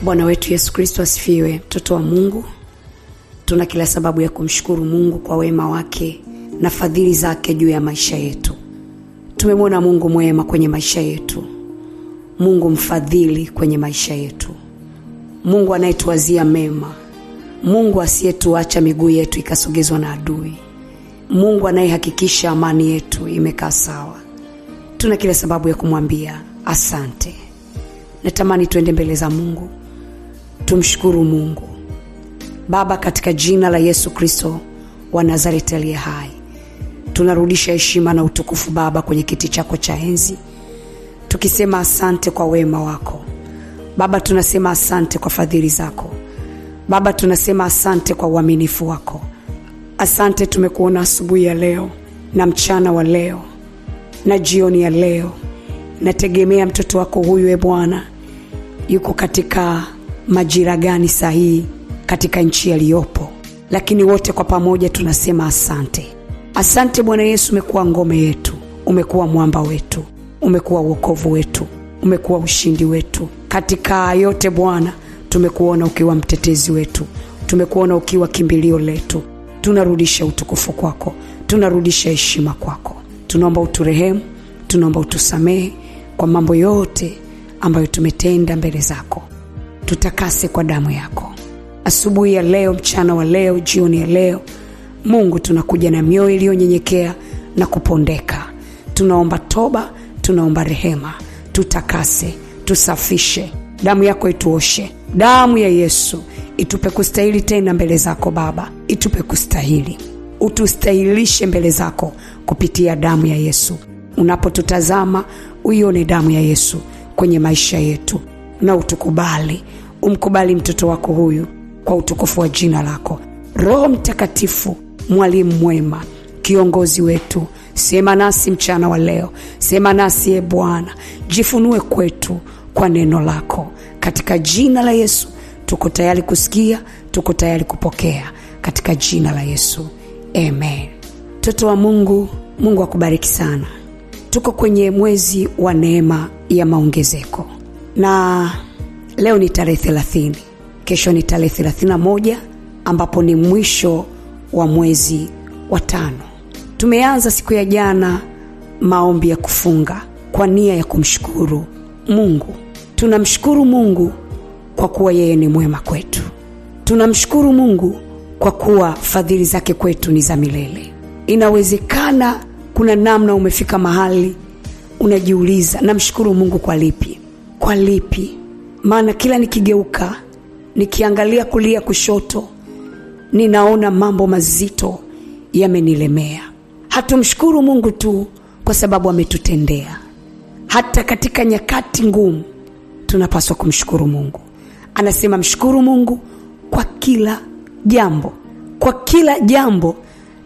Bwana wetu Yesu Kristo asifiwe. Mtoto wa Mungu, tuna kila sababu ya kumshukuru Mungu kwa wema wake na fadhili zake juu ya maisha yetu. Tumemwona Mungu mwema kwenye maisha yetu, Mungu mfadhili kwenye maisha yetu, Mungu anayetuwazia mema, Mungu asiyetuacha miguu yetu ikasogezwa na adui, Mungu anayehakikisha amani yetu imekaa sawa. Tuna kila sababu ya kumwambia asante. Natamani tuende mbele za Mungu, tumshukuru Mungu. Baba, katika jina la Yesu Kristo wa Nazareti aliye hai, tunarudisha heshima na utukufu Baba kwenye kiti chako cha enzi, tukisema asante kwa wema wako. Baba, tunasema asante kwa fadhili zako. Baba, tunasema asante kwa uaminifu wako. Asante, tumekuona asubuhi ya leo na mchana wa leo na jioni ya leo. Nategemea mtoto wako huyu Bwana yuko katika majira gani sahihi katika nchi aliyopo, lakini wote kwa pamoja tunasema asante. Asante Bwana Yesu, umekuwa ngome yetu, umekuwa mwamba wetu, umekuwa wokovu wetu, umekuwa ushindi wetu. Katika yote Bwana, tumekuona ukiwa mtetezi wetu, tumekuona ukiwa kimbilio letu. Tunarudisha utukufu kwako, tunarudisha heshima kwako. Tunaomba uturehemu, tunaomba utusamehe kwa mambo yote ambayo tumetenda mbele zako. Tutakase kwa damu yako. Asubuhi ya leo, mchana wa leo, jioni ya leo, Mungu, tunakuja na mioyo iliyonyenyekea na kupondeka. Tunaomba toba, tunaomba rehema. Tutakase, tusafishe. Damu yako ituoshe. Damu ya Yesu itupe kustahili tena mbele zako Baba. Itupe kustahili. Utustahilishe mbele zako kupitia damu ya Yesu. Unapotutazama, uione damu ya Yesu kwenye maisha yetu, na utukubali. Umkubali mtoto wako huyu kwa utukufu wa jina lako. Roho Mtakatifu, mwalimu mwema, kiongozi wetu, sema nasi mchana wa leo. Sema nasi Bwana, jifunue kwetu kwa neno lako. Katika jina la Yesu tuko tayari kusikia, tuko tayari kupokea, katika jina la Yesu, amen. Mtoto wa Mungu, Mungu akubariki sana. Tuko kwenye mwezi wa neema ya maongezeko, na leo ni tarehe 30, kesho ni tarehe 31, ambapo ni mwisho wa mwezi wa 5. Tumeanza siku ya jana maombi ya kufunga kwa nia ya kumshukuru Mungu. Tunamshukuru Mungu kwa kuwa yeye ni mwema kwetu. Tunamshukuru Mungu kwa kuwa fadhili zake kwetu ni za milele. Inawezekana kuna namna umefika mahali unajiuliza, namshukuru Mungu kwa lipi? Kwa lipi? Maana kila nikigeuka, nikiangalia kulia kushoto, ninaona mambo mazito yamenilemea. Hatumshukuru Mungu tu kwa sababu ametutendea. Hata katika nyakati ngumu tunapaswa kumshukuru Mungu. Anasema mshukuru Mungu kwa kila jambo. Kwa kila jambo,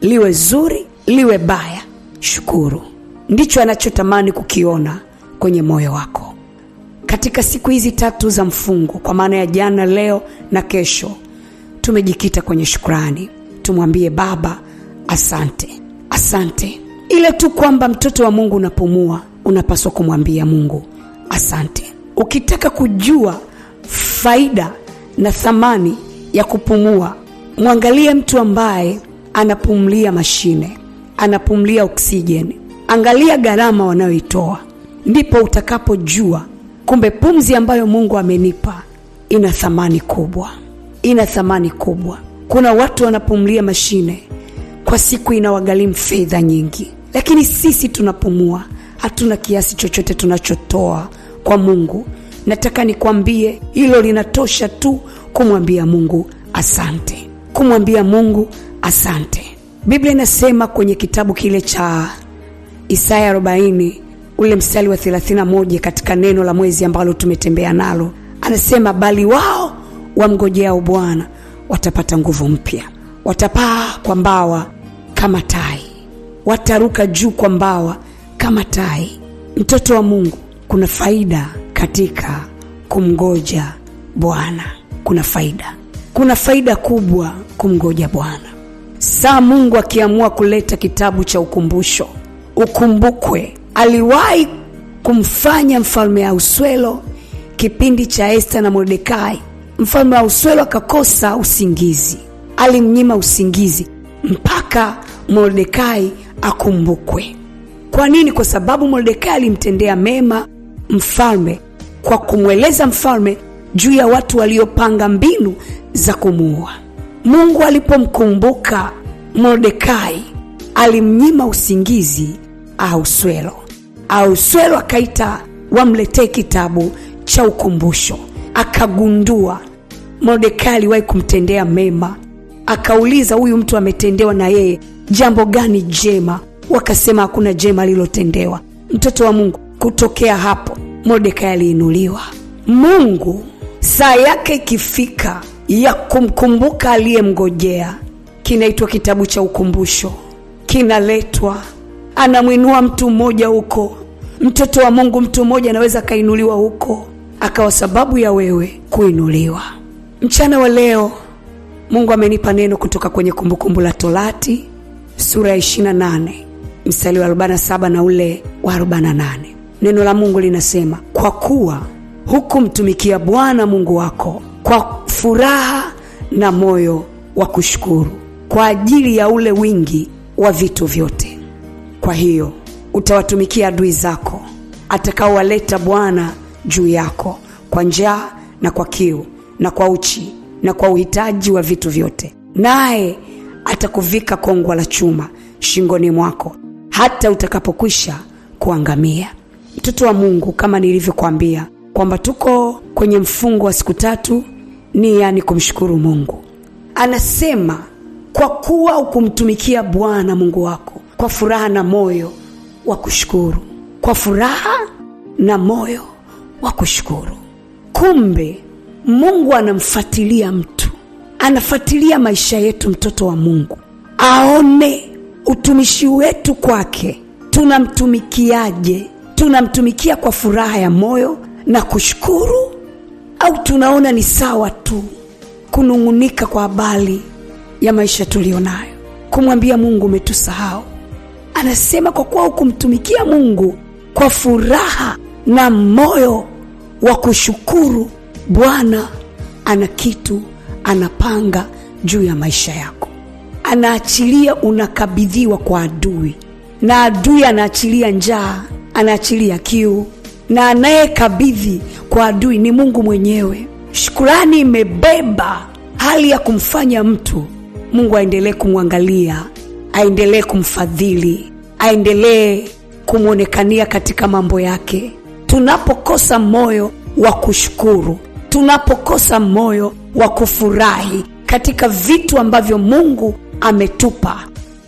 liwe zuri, liwe baya, shukuru. Ndicho anachotamani kukiona kwenye moyo wako. Katika siku hizi 3 za mfungo, kwa maana ya jana, leo na kesho, tumejikita kwenye shukrani. Tumwambie Baba asante. Asante. Ile tu kwamba mtoto wa Mungu unapumua, unapaswa kumwambia Mungu asante. Ukitaka kujua faida na thamani ya kupumua, mwangalie mtu ambaye anapumlia mashine, anapumlia oksijeni. Angalia gharama wanayoitoa, ndipo utakapojua kumbe pumzi ambayo Mungu amenipa ina thamani kubwa. Ina thamani kubwa. Kuna watu wanapumlia mashine, kwa siku inawagharimu fedha nyingi, lakini sisi tunapumua, hatuna kiasi chochote tunachotoa kwa Mungu. Nataka nikwambie hilo linatosha tu kumwambia Mungu asante. Kumwambia Mungu asante. Biblia inasema kwenye kitabu kile cha Isaya 40 ule mstari wa 31, katika neno la mwezi ambalo tumetembea nalo, anasema bali wao wamngojeao Bwana watapata nguvu mpya. Watapaa kwa mbawa kama tai, wataruka juu kwa mbawa kama tai. Mtoto wa Mungu, kuna faida katika kumngoja Bwana. Kuna faida kubwa kumngoja Bwana. Saa Mungu akiamua kuleta kitabu cha ukumbusho, ukumbukwe aliwahi kumfanya mfalme Ahasuero kipindi cha Esta na Mordekai Mfalme Ahasuero akakosa usingizi, alimnyima usingizi mpaka Mordekai akumbukwe. Kwa nini? Kwa sababu Mordekai alimtendea mema mfalme kwa kumweleza mfalme juu ya watu waliopanga mbinu za kumuua. Mungu alipomkumbuka Mordekai, alimnyima usingizi Ahasuero. Ahasuero akaita wamletee kitabu cha ukumbusho. Akagundua Mordekai aliwahi kumtendea mema. Akauliza, huyu mtu ametendewa na yeye jambo gani jema? Wakasema hakuna jema alilotendewa. Mtoto wa Mungu, kutokea hapo Mordekai aliinuliwa. Mungu saa yake ikifika ya kumkumbuka aliyemngojea, kinaitwa kitabu cha ukumbusho, kinaletwa. Anamwinua mtu mmoja huko. Mtoto wa Mungu, mtu mmoja anaweza kainuliwa huko, akawa sababu ya wewe kuinuliwa. Mchana wa leo Mungu amenipa neno kutoka kwenye Kumbukumbu la Torati sura ya 28 mstari wa 47 na ule wa 48. Neno la Mungu linasema, kwa kuwa hukumtumikia Bwana Mungu wako kwa furaha na moyo wa kushukuru kwa ajili ya ule wingi wa vitu vyote, kwa hiyo utawatumikia adui zako atakaowaleta Bwana juu yako kwa njaa na kwa kiu na kwa uchi na kwa uhitaji wa vitu vyote, naye atakuvika kongwa la chuma shingoni mwako hata utakapokwisha kuangamia. Mtoto wa Mungu, kama nilivyokuambia kwamba tuko kwenye mfungo wa siku 3, yani kumshukuru Mungu. Anasema, kwa kuwa ukumtumikia Bwana Mungu wako kwa furaha na moyo wa kushukuru. Kwa furaha na moyo wa kushukuru. Kumbe Mungu anamfuatilia mtu, anafuatilia maisha yetu, mtoto wa Mungu, aone utumishi wetu kwake. Tunamtumikiaje? Tunamtumikia kwa furaha ya moyo na kushukuru, au tunaona ni sawa tu kunungunika kwa habari ya maisha tulionayo, kumwambia Mungu umetusahau? Anasema, kwa kuwa hukumtumikia Mungu kwa furaha na moyo wa kushukuru, Bwana ana kitu anapanga juu ya maisha yako. Anaachilia, unakabidhiwa kwa adui, na adui anaachilia njaa, anaachilia kiu, na anayekabidhi kwa adui ni Mungu mwenyewe. Shukrani imebeba hali ya kumfanya mtu Mungu aendelee kumwangalia, aendelee kumfadhili, aendelee kumwonekania katika mambo yake. Tunapokosa moyo wa kushukuru, tunapokosa moyo wa kufurahi katika vitu ambavyo Mungu ametupa,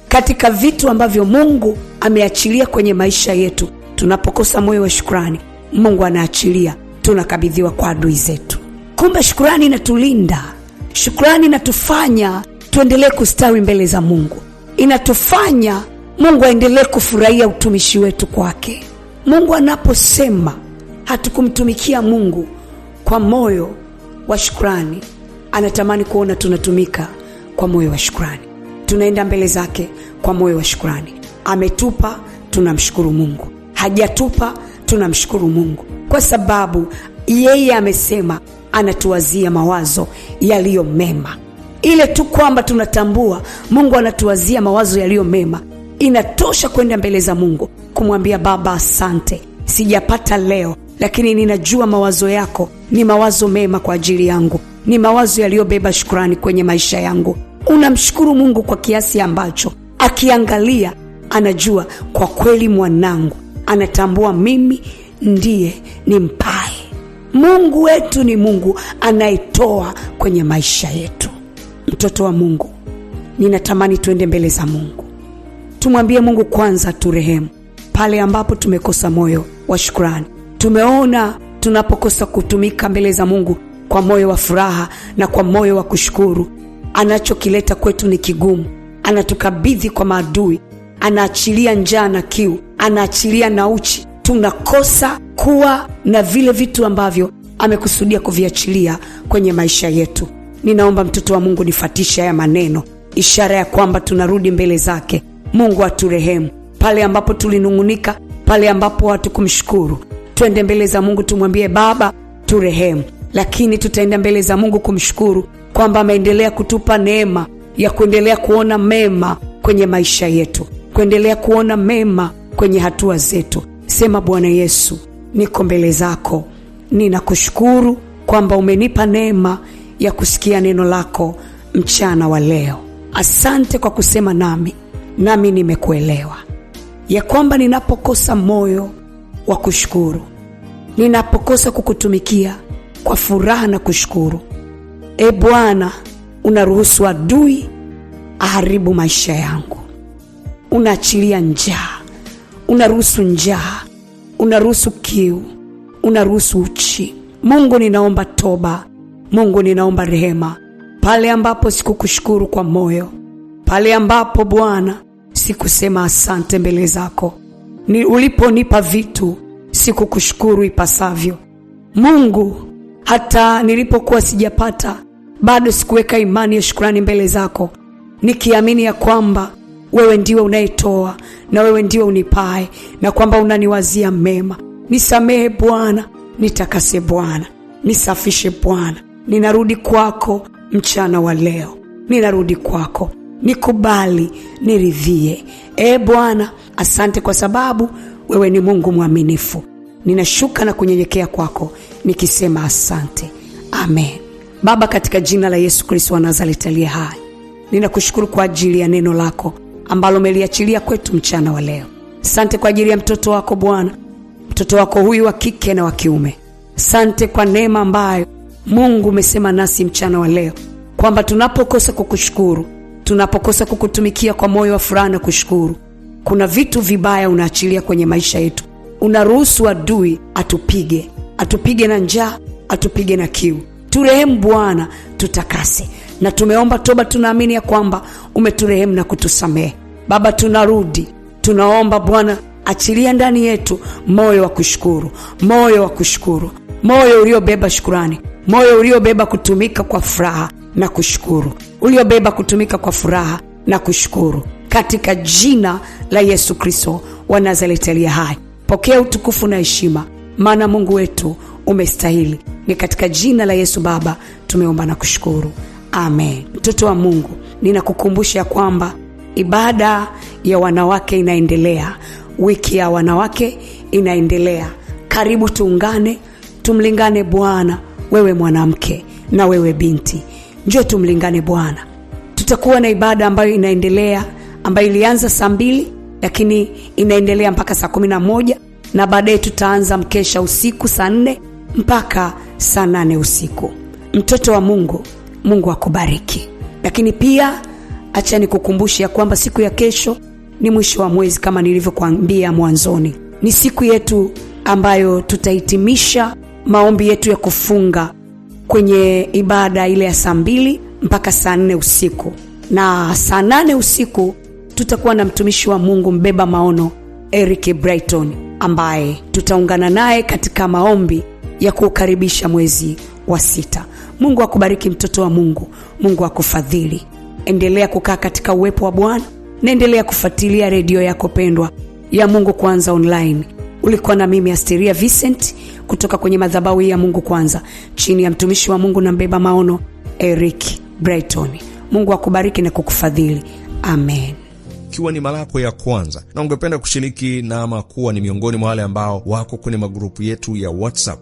katika vitu ambavyo Mungu ameachilia kwenye maisha yetu, tunapokosa moyo wa shukrani, Mungu anaachilia, tunakabidhiwa kwa adui zetu. Kumbe shukrani inatulinda, shukrani inatufanya tuendelee kustawi mbele za Mungu, inatufanya Mungu aendelee kufurahia utumishi wetu kwake. Mungu anaposema hatukumtumikia Mungu kwa moyo wa shukrani, anatamani kuona tunatumika kwa moyo wa shukrani, tunaenda mbele zake kwa moyo wa shukrani. Ametupa, tunamshukuru Mungu. Hajatupa, tunamshukuru Mungu, kwa sababu yeye amesema anatuwazia mawazo yaliyo mema. Ile tu kwamba tunatambua Mungu anatuwazia mawazo yaliyo mema, inatosha kwenda mbele za Mungu kumwambia, Baba asante, sijapata leo, lakini ninajua mawazo yako ni mawazo mema kwa ajili yangu, ni mawazo yaliyobeba shukrani kwenye maisha yangu. Unamshukuru Mungu kwa kiasi ambacho akiangalia anajua kwa kweli mwanangu anatambua mimi ndiye nimpaye. Mungu wetu ni Mungu anayetoa kwenye maisha yetu. Mtoto wa Mungu, ninatamani tuende mbele za Mungu, tumwambie Mungu kwanza turehemu pale ambapo tumekosa moyo wa shukrani. Tumeona tunapokosa kutumika mbele za Mungu kwa moyo wa furaha na kwa moyo wa kushukuru, anachokileta kwetu ni kigumu. Anatukabidhi kwa maadui, anaachilia njaa na kiu, anaachilia na uchi. Tunakosa kuwa na vile vitu ambavyo amekusudia kuviachilia kwenye maisha yetu. Ninaomba mtoto wa Mungu nifatishe haya maneno, ishara ya kwamba tunarudi mbele zake. Mungu aturehemu pale ambapo tulinungunika, pale ambapo hatukumshukuru. Twende mbele za Mungu tumwambie, Baba turehemu lakini tutaenda mbele za Mungu kumshukuru kwamba ameendelea kutupa neema ya kuendelea kuona mema kwenye maisha yetu, kuendelea kuona mema kwenye hatua zetu. Sema, Bwana Yesu, niko mbele zako, ninakushukuru kwamba umenipa neema ya kusikia neno lako mchana wa leo. Asante kwa kusema nami nimekuelewa ya kwamba ninapokosa moyo wa kushukuru, ninapokosa kukutumikia kwa furaha na kushukuru, Bwana, unaruhusu adui aharibu maisha yangu. Unaachilia njaa, unaruhusu njaa, unaruhusu kiu, unaruhusu uchi. Mungu, ninaomba toba. Mungu, ninaomba rehema pale ambapo sikukushukuru kwa moyo, pale ambapo Bwana sikusema asante mbele zako. Uliponipa vitu sikukushukuru ipasavyo. Mungu, hata nilipokuwa sijapata bado sikuweka imani ya shukrani mbele zako, nikiamini ya kwamba wewe ndiwe unayetoa na wewe ndiwe unipae na kwamba unaniwazia mema. Nisamehe Bwana, nitakase Bwana, nisafishe Bwana. Ninarudi kwako mchana wa leo, ninarudi kwako, nikubali, niridhie. Bwana, asante kwa sababu wewe ni Mungu mwaminifu. Ninashuka na kunyenyekea kwako nikisema asante. Amen. Baba, katika jina la Yesu Kristo wa Nazareti aliye hai, ninakushukuru kwa ajili ya neno lako ambalo umeliachilia kwetu mchana wa leo. Asante kwa ajili ya mtoto wako Bwana, mtoto wako huyu wa kike na wa kiume. Asante kwa neema ambayo Mungu umesema nasi mchana wa leo, kwamba tunapokosa kukushukuru, tunapokosa kukutumikia kwa moyo wa furaha na kushukuru, kuna vitu vibaya unaachilia kwenye maisha yetu. Unaruhusu adui atupige na njaa, atupige na kiu. Turehemu Bwana, tutakase. Na tumeomba toba, tunaamini ya kwamba umeturehemu na kutusamehe. Baba, tunarudi, tunaomba Bwana, achilia ndani yetu moyo wa kushukuru, moyo wa kushukuru, moyo uliobeba shukrani, moyo uliobeba kutumika kwa furaha na kushukuru, uliobeba kutumika kwa furaha na kushukuru, katika jina la Yesu Kristo wa Nazareti aliye hai. Pokea utukufu na heshima, maana Mungu wetu umestahili. Ni katika jina la Yesu Baba tumeomba na kushukuru. Amen. Mtoto wa Mungu, ninakukumbusha kwamba ibada ya wanawake inaendelea. Wiki ya wanawake inaendelea. Karibu tuungane, tumlingane Bwana. Wewe mwanamke na wewe binti, njoo tumlingane Bwana. Tutakuwa na ibada ambayo inaendelea, ambayo ilianza saa 2 lakini inaendelea mpaka saa 11, na baadaye tutaanza mkesha usiku saa 4 mpaka saa 8 usiku. Mtoto wa Mungu, Mungu akubariki. Lakini pia acha nikukumbushe kwamba siku ya kesho ni mwisho wa mwezi, kama nilivyokuambia mwanzoni. Ni siku yetu ambayo tutahitimisha maombi yetu ya kufunga kwenye ibada ile ya saa 2 mpaka saa 4 usiku. Na saa 8 usiku tutakuwa na mtumishi wa Mungu mbeba maono Eric Brighton, ambaye tutaungana naye katika maombi ya kukaribisha mwezi wa 6. Mungu akubariki mtoto wa Mungu. Mungu akufadhili. Endelea kukaa katika uwepo wa Bwana, na endelea kufuatilia redio yako pendwa ya Mungu Kwanza Online. Ulikuwa na mimi Asteria Vincent kutoka kwenye madhabahu ya Mungu Kwanza, chini ya mtumishi wa Mungu na mbeba maono Eric Brighton. Mungu akubariki na kukufadhili. Amen. Ikiwa ni mara yako ya kwanza na ungependa kushiriki na ama kuwa ni miongoni mwa wale ambao wako kwenye magrupu yetu ya WhatsApp,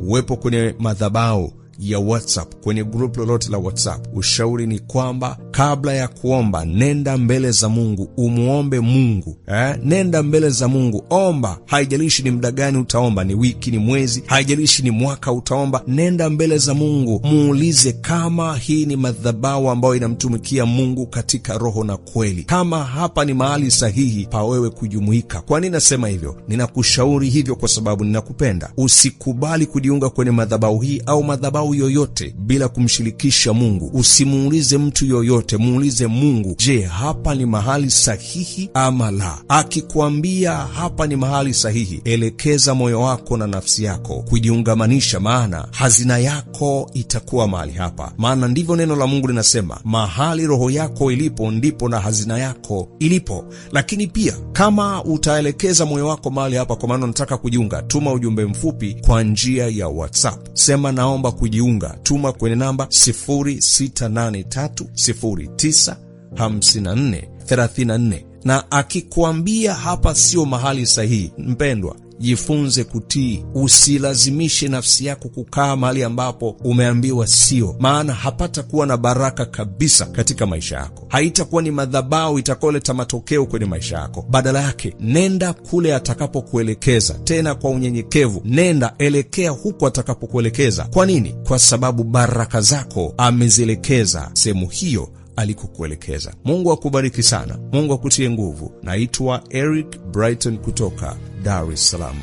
uwepo kwenye madhabahu ya WhatsApp, kwenye group lolote la WhatsApp, ushauri ni kwamba kabla ya kuomba, nenda mbele za Mungu, umuombe Mungu. Nenda mbele za Mungu, omba. Haijalishi ni muda gani utaomba, ni wiki, ni mwezi, haijalishi ni mwaka utaomba. Nenda mbele za Mungu, muulize kama hii ni madhabahu ambayo inamtumikia Mungu katika roho na kweli, kama hapa ni mahali sahihi pa wewe kujumuika. Kwa nini nasema hivyo? Ninakushauri hivyo kwa sababu ninakupenda. Usikubali kujiunga kwenye madhabahu hii au madhabahu madhabahu yoyote bila kumshirikisha Mungu. Usimuulize mtu yoyote, muulize Mungu, je, hapa ni mahali sahihi ama la? Akikwambia hapa ni mahali sahihi, elekeza moyo wako na nafsi yako kujiungamanisha, maana hazina yako itakuwa mahali hapa. Maana ndivyo neno la Mungu linasema, mahali roho yako ilipo ndipo na hazina yako ilipo. Lakini pia kama utaelekeza moyo wako mahali hapa, kwa maana unataka kujiunga, tuma ujumbe mfupi kwa njia ya WhatsApp. Sema naomba kujiunga, tuma kwenye namba 0683095434. Na akikuambia hapa sio mahali sahihi, mpendwa, jifunze kutii. Usilazimishe nafsi yako kukaa mahali ambapo umeambiwa sio, maana hapata kuwa na baraka kabisa katika maisha yako. Haitakuwa ni madhabahu itakayoleta matokeo kwenye maisha yako. Badala yake, nenda kule atakapokuelekeza, tena kwa unyenyekevu. Nenda, elekea huko atakapokuelekeza. Kwa nini? Kwa sababu baraka zako amezielekeza sehemu hiyo alikokuelekeza. Mungu akubariki sana. Mungu akutie nguvu. Naitwa Eric Brighton kutoka Dar es Salaam.